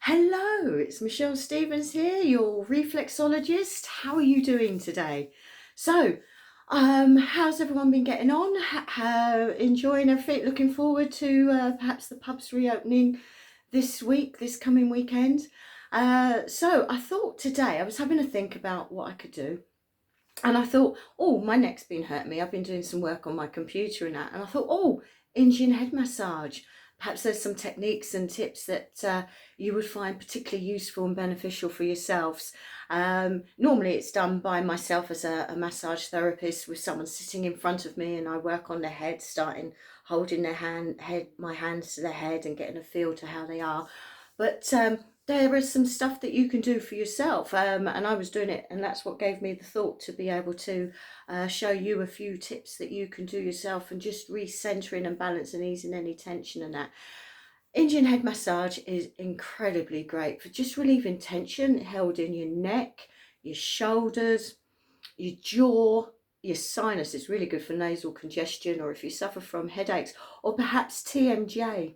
Hello, it's Michelle Stevens here, your reflexologist. How are you doing today? So, how's everyone been getting on? Enjoying everything? Looking forward to perhaps the pubs reopening this week, this coming weekend. So I thought today I was having a think about what I could do, and I thought, oh, my neck's been hurting me. I've been doing some work on my computer and that. And I thought, oh, Indian head massage. Perhaps there's some techniques and tips that you would find particularly useful and beneficial for yourselves. Normally it's done by myself as a massage therapist with someone sitting in front of me, and I work on their head, starting holding my hands to their head and getting a feel to how they are. But there is some stuff that you can do for yourself, and I was doing it, and that's what gave me the thought to be able to show you a few tips that you can do yourself and just recentering and balancing, easing any tension and that. Indian head massage is incredibly great for just relieving tension held in your neck, your shoulders, your jaw, your sinus. It's really good for nasal congestion, or if you suffer from headaches, or perhaps TMJ,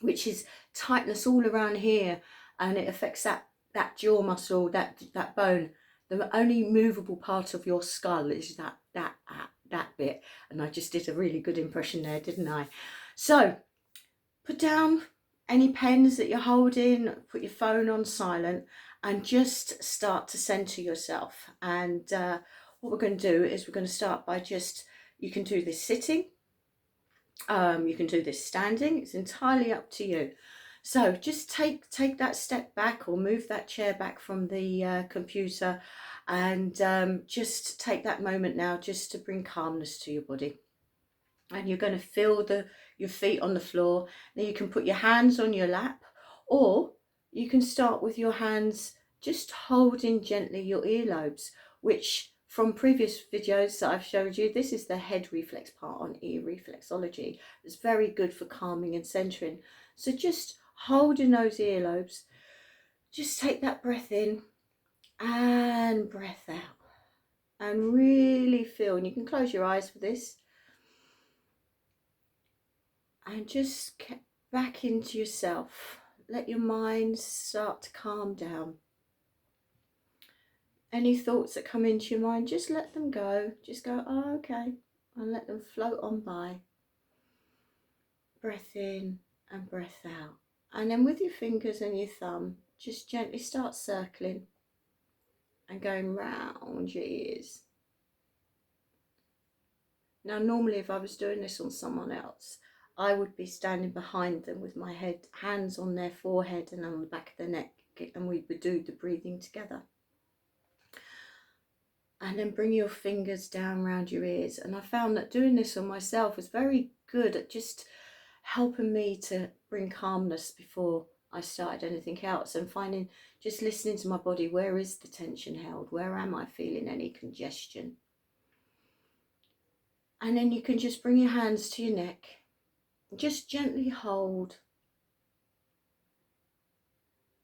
which is tightness all around here, and it affects that jaw muscle, that bone. The only movable part of your skull is that bit, and I just did a really good impression there, didn't I? So put down any pens that you're holding, put your phone on silent, and just start to center yourself. And what we're going to do is we're going to start by you can do this sitting, you can do this standing. It's entirely up to you. So just take that step back, or move that chair back from the computer, and just take that moment now just to bring calmness to your body. And you're going to feel your feet on the floor. Now you can put your hands on your lap, or you can start with your hands just holding gently your earlobes, which from previous videos that I've showed you, this is the head reflex part on ear reflexology. It's very good for calming and centering. So just holding those earlobes, just take that breath in and breath out, and really feel, and you can close your eyes for this, and just get back into yourself. Let your mind start to calm down. Any thoughts that come into your mind, just let them go. Just go, oh, okay, and let them float on by. Breath in and breath out. And then with your fingers and your thumb, just gently start circling and going round your ears. Now, normally if I was doing this on someone else, I would be standing behind them with my hands on their forehead and on the back of their neck, and we would do the breathing together. And then bring your fingers down around your ears. And I found that doing this on myself was very good at just helping me to bring calmness before I started anything else, and finding, just listening to my body, where is the tension held? Where am I feeling any congestion? And then you can just bring your hands to your neck, just gently hold.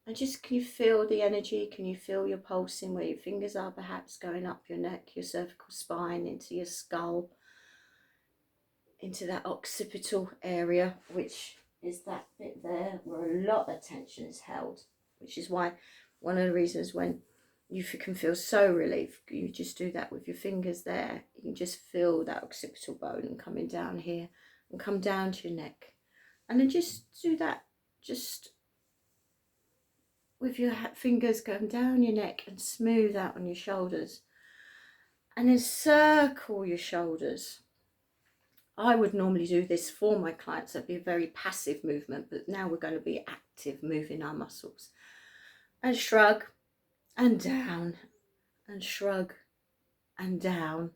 And just, can you feel the energy? Can you feel your pulsing where your fingers are, perhaps going up your neck, your cervical spine, into your skull, into that occipital area, which is that bit there where a lot of tension is held, which is why one of the reasons when you can feel so relieved, you just do that with your fingers there. You can just feel that occipital bone coming down here and come down to your neck. And then just do that, just with your fingers going down your neck and smooth out on your shoulders. And then circle your shoulders. I would normally do this for my clients. It'd be a very passive movement, but now we're going to be active, moving our muscles. And shrug and down, and shrug and down.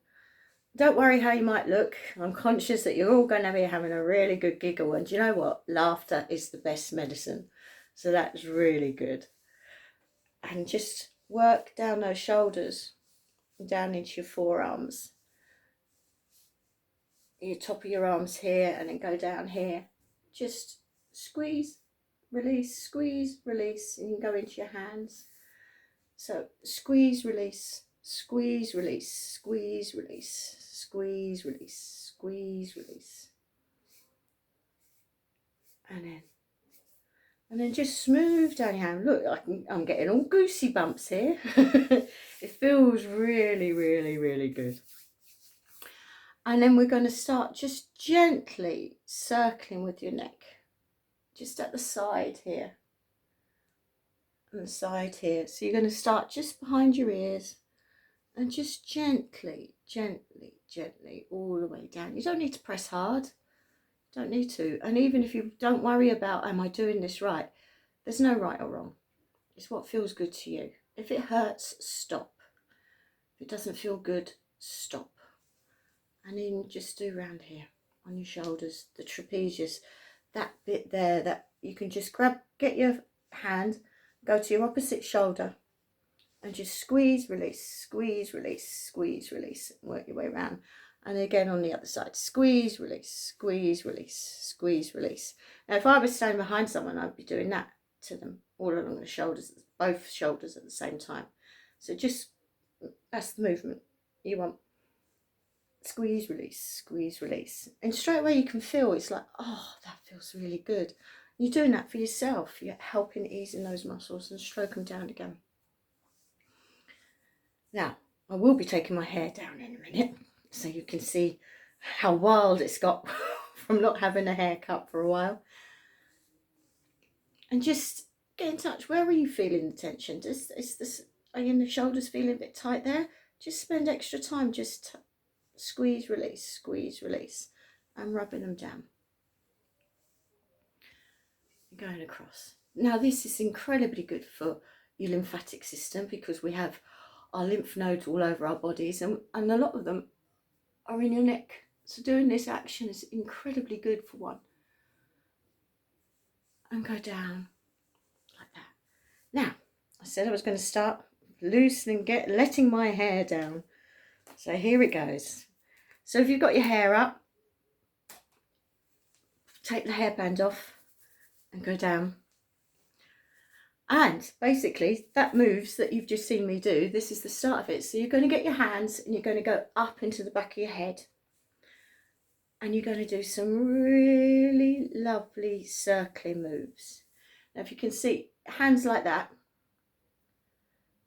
Don't worry how you might look. I'm conscious that you're all going to be having a really good giggle, and do you know what? Laughter is the best medicine. So that's really good. And just work down those shoulders, down into your forearms, your top of your arms here, and then go down here. Just squeeze, release, and you can go into your hands. So squeeze, release, squeeze, release, squeeze, release, squeeze, release, squeeze, release. And then And then just smooth down your hand. Look, I'm getting all goosey bumps here. It feels really, really, really good. And then we're going to start just gently circling with your neck. Just at the side here. And the side here. So you're going to start just behind your ears. And just gently, gently, gently all the way down. You don't need to press hard. Don't need to. And even if you don't worry about, am I doing this right? There's no right or wrong. It's what feels good to you. If it hurts, stop. If it doesn't feel good, stop. And then just do around here on your shoulders, the trapezius, that bit there that you can just grab, get your hand, go to your opposite shoulder and just squeeze, release, squeeze, release, squeeze, release, work your way around. And again on the other side, squeeze, release, squeeze, release, squeeze, release. Now if I was standing behind someone, I'd be doing that to them all along the shoulders, both shoulders at the same time. So just, that's the movement you want. Squeeze, release, squeeze, release. And straight away you can feel, it's like, oh, that feels really good. You're doing that for yourself. You're helping ease in those muscles and stroke them down again. Now, I will be taking my hair down in a minute so you can see how wild it's got from not having a haircut for a while. And just get in touch. Where are you feeling the tension? Are you in the shoulders feeling a bit tight there? Just spend extra time just squeeze, release, and rubbing them down. Going across. Now this is incredibly good for your lymphatic system because we have our lymph nodes all over our bodies and a lot of them are in your neck. So doing this action is incredibly good for one. And go down like that. Now, I said I was going to start loosening, letting my hair down. So here it goes. So if you've got your hair up, take the hairband off and go down. And basically that moves that you've just seen me do, this is the start of it. So you're going to get your hands and you're going to go up into the back of your head. And you're going to do some really lovely circling moves. Now if you can see, hands like that.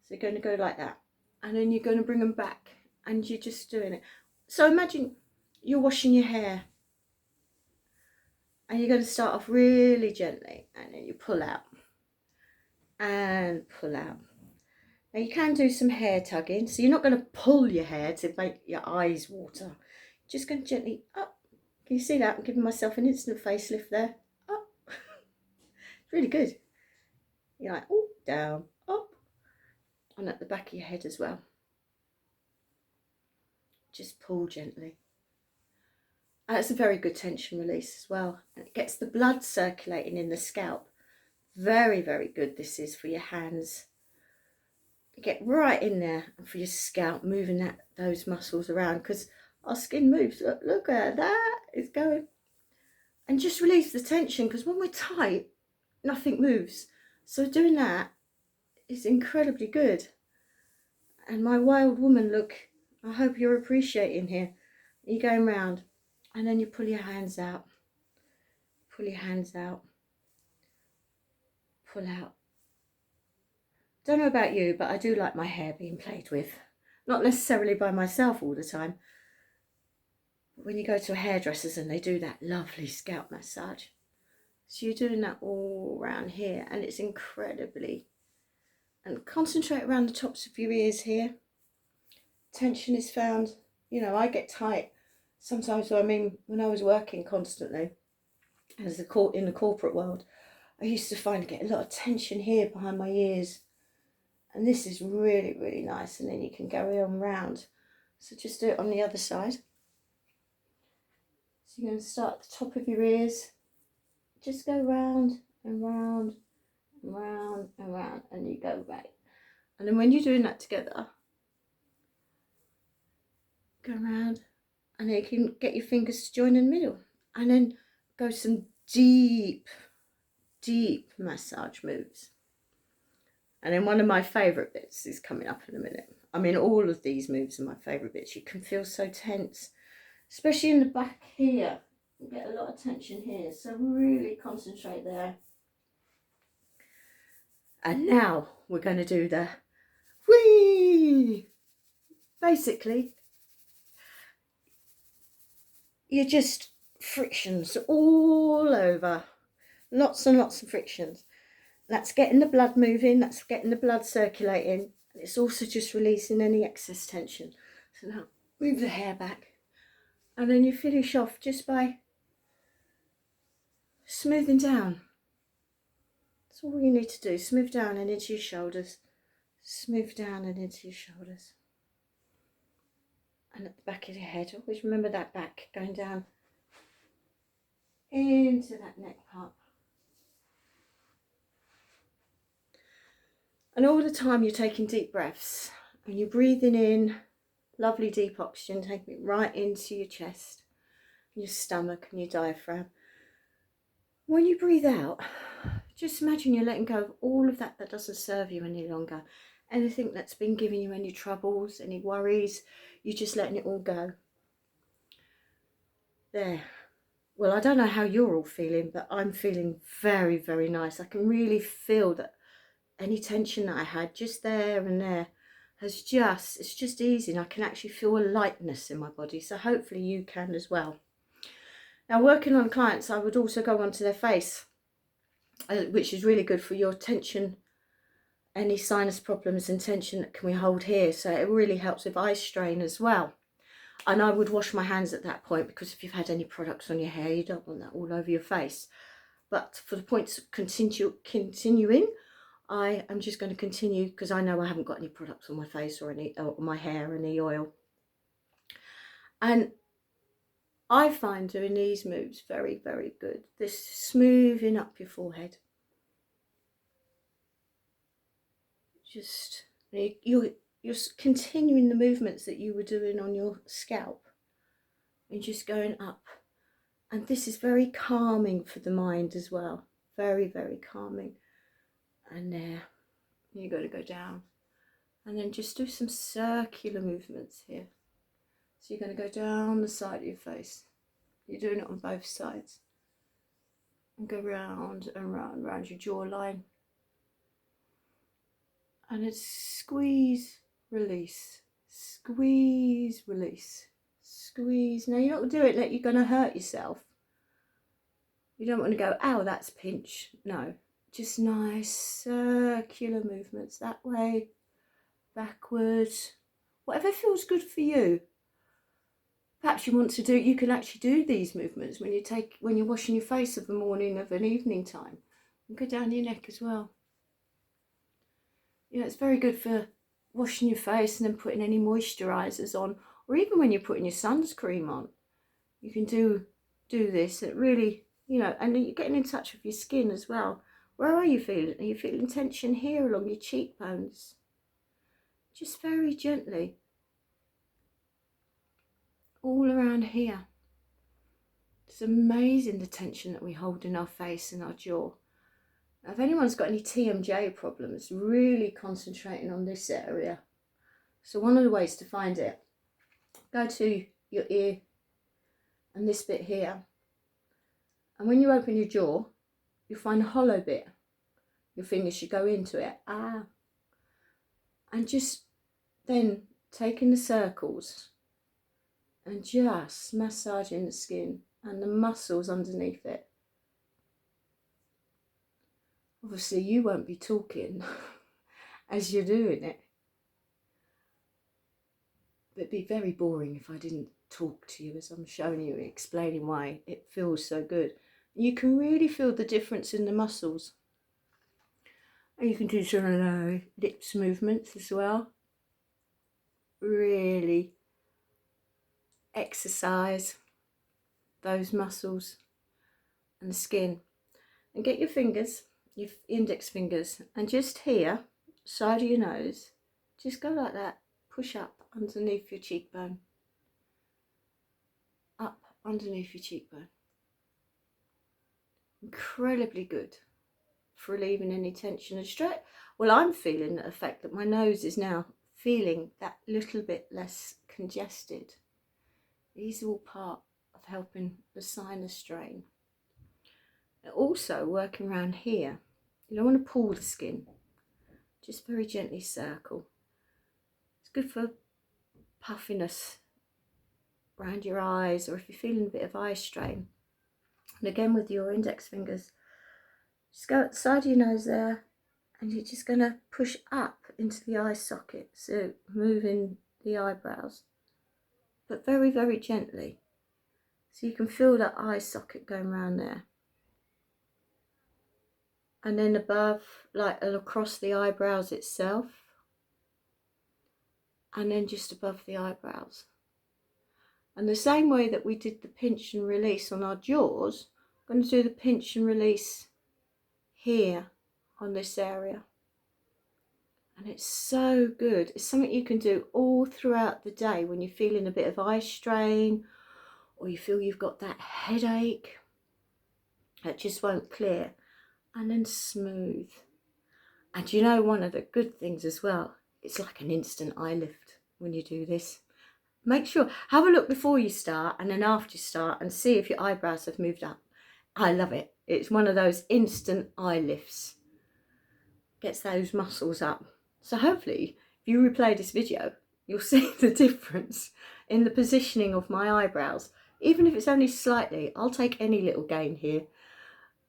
So you're going to go like that. And then you're going to bring them back. And you're just doing it. So imagine you're washing your hair. And you're going to start off really gently. And then you pull out. And pull out. Now you can do some hair tugging. So you're not going to pull your hair to make your eyes water. Just going to gently up. Can you see that? I'm giving myself an instant facelift there. Up. It's really good. You're like, oh, down, up. And at the back of your head as well. Just pull gently. And it's a very good tension release as well. And it gets the blood circulating in the scalp. Very, very good this is for your hands. Get right in there and for your scalp, moving those muscles around because our skin moves. Look at that. It's going. And just release the tension because when we're tight, nothing moves. So doing that is incredibly good. And my wild woman look, I hope you're appreciating here. You're going round and then you pull your hands out. Pull your hands out. Pull out. Don't know about you, but I do like my hair being played with. Not necessarily by myself all the time. But when you go to a hairdresser's and they do that lovely scalp massage. So you're doing that all around here and it's incredibly. And concentrate around the tops of your ears here. Tension is found, you know, I get tight sometimes. So I mean, when I was working constantly as in the corporate world, I used to find I get a lot of tension here behind my ears. And this is really, really nice. And then you can go on round. So just do it on the other side. So you're going to start at the top of your ears. Just go round and round and round and round. And you go right. And then when you're doing that together, go around. And then you can get your fingers to join in the middle. And then go some deep, deep massage moves. And then one of my favourite bits is coming up in a minute. I mean, all of these moves are my favourite bits. You can feel so tense, especially in the back here. You get a lot of tension here. So really concentrate there. And now we're going to do the whee. Basically, you're just frictions all over. Lots and lots of frictions. That's getting the blood moving, that's getting the blood circulating. And it's also just releasing any excess tension. So now move the hair back. And then you finish off just by smoothing down. That's all you need to do. Smooth down and into your shoulders. Smooth down and into your shoulders. And at the back of your head, always remember that back going down into that neck part. And all the time you're taking deep breaths and you're breathing in lovely deep oxygen, taking it right into your chest, your stomach and your diaphragm. When you breathe out, just imagine you're letting go of all of that doesn't serve you any longer. Anything that's been giving you any troubles, any worries, you're just letting it all go. There. Well, I don't know how you're all feeling, but I'm feeling very, very nice. I can really feel that any tension that I had just there and there it's just easy, and I can actually feel a lightness in my body. So hopefully you can as well. Now, working on clients, I would also go onto their face, which is really good for your tension, any sinus problems and tension that can we hold here. So it really helps with eye strain as well. And I would wash my hands at that point, because if you've had any products on your hair, you don't want that all over your face. But for the points of continuing, I am just going to continue, because I know I haven't got any products on my face or my hair, any oil. And I find doing these moves very, very good. This smoothing up your forehead. Just, you're continuing the movements that you were doing on your scalp. And just going up. And this is very calming for the mind as well. Very, very calming. And there, you've got to go down. And then just do some circular movements here. So you're going to go down the side of your face. You're doing it on both sides. And go round and round, round your jawline. And it's squeeze, release. Squeeze, release. Squeeze. Now, you're not going to do it like you're going to hurt yourself. You don't want to go, ow, that's pinch. No. Just nice circular movements. That way, backwards. Whatever feels good for you. Perhaps you want to do, you can actually do these movements when you're washing your face of a morning, of an evening time. And go down your neck as well. You know, it's very good for washing your face and then putting any moisturisers on, or even when you're putting your sunscreen on. You can do this. It really, you know, and you're getting in touch with your skin as well. Where are you feeling? Are you feeling tension here along your cheekbones? Just very gently. All around here. It's amazing the tension that we hold in our face and our jaw. Now, if anyone's got any TMJ problems, really concentrating on this area. So one of the ways to find it, go to your ear and this bit here. And when you open your jaw, you'll find a hollow bit. Your fingers should go into it. And just then taking the circles and just massaging the skin and the muscles underneath it. Obviously, you won't be talking as you're doing it. But it'd be very boring if I didn't talk to you as I'm showing you, explaining why it feels so good. You can really feel the difference in the muscles. And you can do some of the lips movements as well. Really exercise those muscles and the skin. And get your fingers, your index fingers, and just here, side of your nose, just go like that. Push up underneath your cheekbone. Up underneath your cheekbone. Incredibly good for relieving any tension and stress. Well, I'm feeling the effect that my nose is now feeling that little bit less congested. These are all part of helping the sinus strain. Also working around here. You don't want to pull the skin. just very gently circle. It's good for puffiness around your eyes, or if you're feeling a bit of eye strain. And again, with your index fingers, just go at the side of your nose there, and you're just going to push up into the eye socket, so moving the eyebrows, but very, very gently. So you can feel that eye socket going around there. And then above, like across the eyebrows itself. And then just above the eyebrows. And the same way that we did the pinch and release on our jaws, I'm going to do the pinch and release here on this area. And it's so good. It's something you can do all throughout the day when you're feeling a bit of eye strain, or you feel you've got that headache that just won't clear. And then smooth. And you know, one of the good things as well, it's like an instant eye lift when you do this. Make sure, have a look before you start and then after you start, and see if your eyebrows have moved up. I love it. It's one of those instant eye lifts. Gets those muscles up. So hopefully, if you replay this video, you'll see the difference in the positioning of my eyebrows. Even if it's only slightly, I'll take any little gain here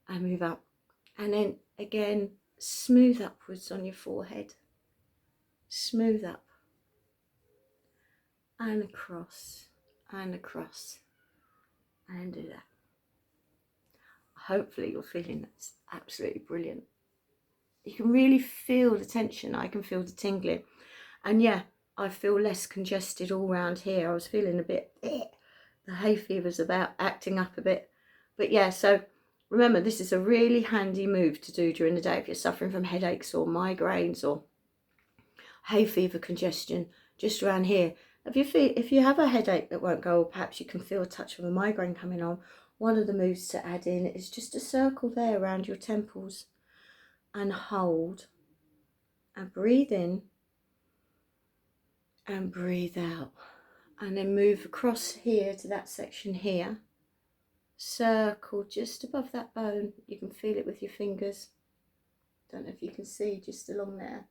and move up. And then again, smooth upwards on your forehead. Smooth up. And across. And across. And do that. Hopefully you're feeling that's absolutely brilliant. You can really feel the tension. I can feel the tingling. And yeah, I feel less congested all around here. I was feeling a bit, the hay fever's about acting up a bit. But yeah, so remember, this is a really handy move to do during the day if you're suffering from headaches or migraines or hay fever, congestion, just around here. If you have a headache that won't go, or perhaps you can feel a touch of a migraine coming on, one of the moves to add in is just a circle there around your temples, and hold, and breathe in, and breathe out, and then move across here to that section here. Circle just above that bone. You can feel it with your fingers. Don't know if you can see, just along there.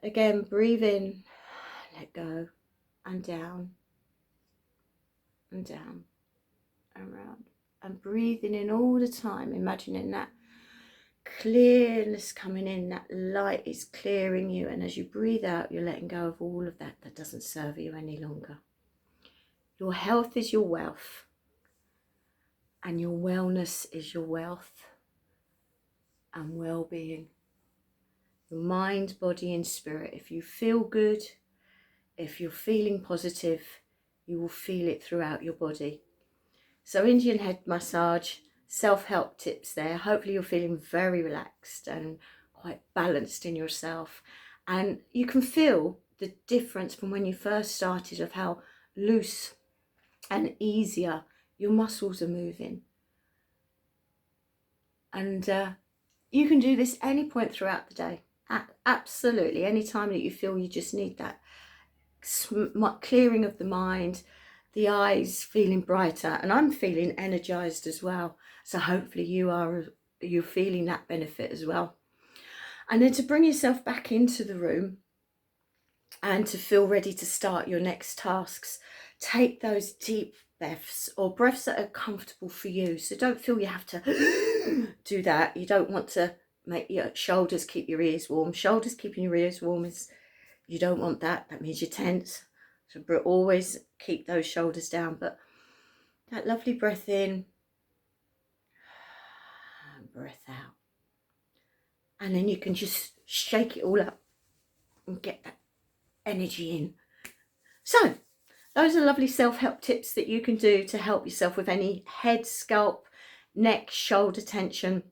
Again, breathe in, let go, and down, and down, and round. And breathing in all the time, imagining that clearness coming in, that light is clearing you. And as you breathe out, you're letting go of all of that doesn't serve you any longer. Your health is your wealth. And your wellness is your wealth and well-being. Your mind, body and spirit. If you feel good, if you're feeling positive, you will feel it throughout your body. So Indian head massage, self-help tips there. Hopefully you're feeling very relaxed and quite balanced in yourself. And you can feel the difference from when you first started of how loose and easier your muscles are moving. And you can do this any point throughout the day. Absolutely. Any time that you feel you just need that clearing of the mind, the eyes feeling brighter, and I'm feeling energized as well. So hopefully you're feeling that benefit as well. And then to bring yourself back into the room and to feel ready to start your next tasks, take those deep breaths, or breaths that are comfortable for you. So don't feel you have to do that. You don't want to make your shoulders keep your ears warm. Shoulders keeping your ears warm is, you don't want that. That means you're tense. So always keep those shoulders down. But that lovely breath in and breath out. And then you can just shake it all up and get that energy in. So those are lovely self-help tips that you can do to help yourself with any head, scalp, neck, shoulder tension,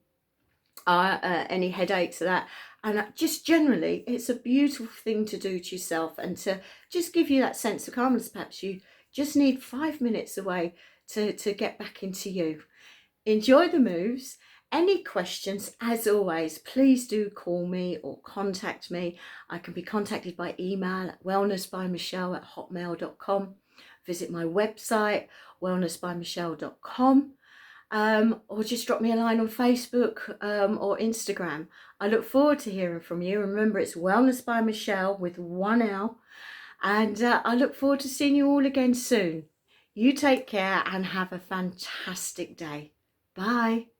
any headaches or that. And just generally, it's a beautiful thing to do to yourself and to just give you that sense of calmness. Perhaps you just need 5 minutes away to get back into you. Enjoy the moves. Any questions, as always, please do call me or contact me. I can be contacted by email at wellnessbymichele@hotmail.com. Visit my website, wellnessbymichele.com. or just drop me a line on Facebook or Instagram. I look forward to hearing from you. Remember, it's Wellness by Michele with 1L. And I look forward to seeing you all again soon. You take care and have a fantastic day. Bye.